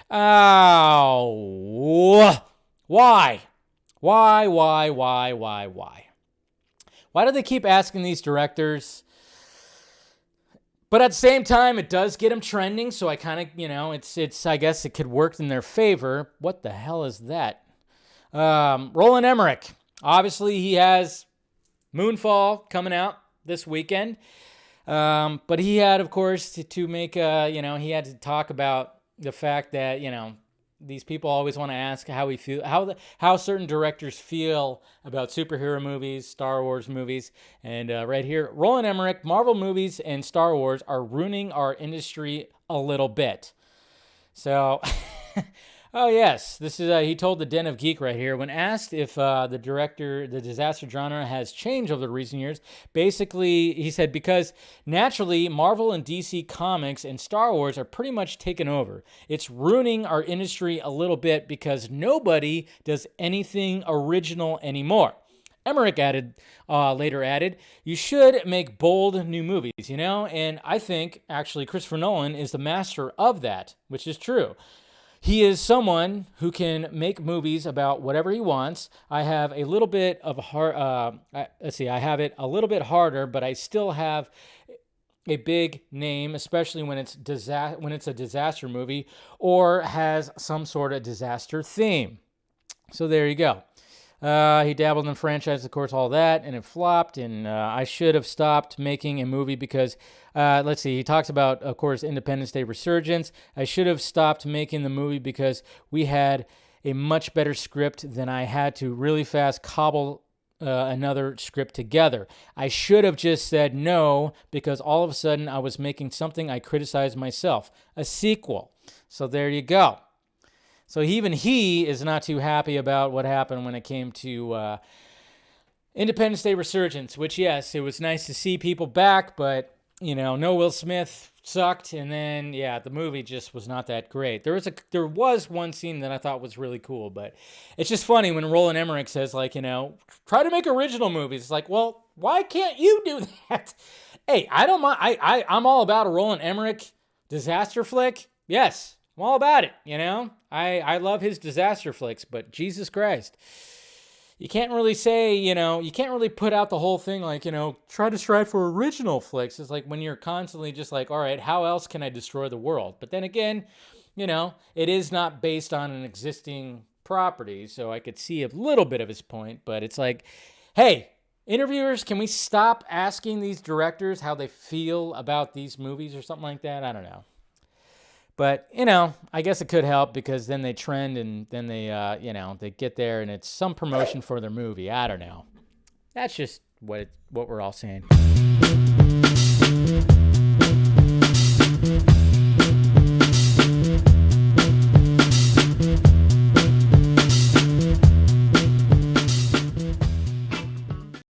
Oh, why? Why? Why do they keep asking these directors? But at the same time, it does get them trending, so I kind of, it's. I guess it could work in their favor. What the hell is that? Roland Emmerich. Obviously, he has Moonfall coming out this weekend. But he had, of course, to make, he had to talk about the fact that, these people always want to ask how we feel, how certain directors feel about superhero movies, Star Wars movies. And right here, Roland Emmerich, Marvel movies and Star Wars are ruining our industry a little bit. So, oh yes, this is, he told the Den of Geek right here, when asked if the disaster genre has changed over the recent years, basically he said, because naturally Marvel and DC Comics and Star Wars are pretty much taken over. It's ruining our industry a little bit because nobody does anything original anymore. Emmerich later added, you should make bold new movies, and I think actually Christopher Nolan is the master of that, which is true. He is someone who can make movies about whatever he wants. I have a little bit of I have it a little bit harder, but I still have a big name, especially when it's a disaster movie or has some sort of disaster theme. So there you go. He dabbled in franchise, of course, all that, and it flopped, and I should have stopped making a movie because, he talks about, of course, Independence Day resurgence. I should have stopped making the movie because we had a much better script than I had to really fast cobble another script together. I should have just said no because all of a sudden I was making something I criticized myself, a sequel. So there you go. So even he is not too happy about what happened when it came to Independence Day resurgence, which, yes, it was nice to see people back, but, no Will Smith sucked, and then, the movie just was not that great. There was one scene that I thought was really cool, but it's just funny when Roland Emmerich says, try to make original movies. It's like, well, why can't you do that? Hey, I don't mind. I'm all about a Roland Emmerich disaster flick. Yes. I'm all about it, I love his disaster flicks, but Jesus Christ. You can't really say, you can't really put out the whole thing try to strive for original flicks. It's like when you're constantly just like, all right, how else can I destroy the world? But then again, it is not based on an existing property, so I could see a little bit of his point, but it's like, hey, interviewers, can we stop asking these directors how they feel about these movies or something like that? I don't know. But, I guess it could help because then they trend and then they, they get there and it's some promotion for their movie. I don't know. That's just what we're all saying.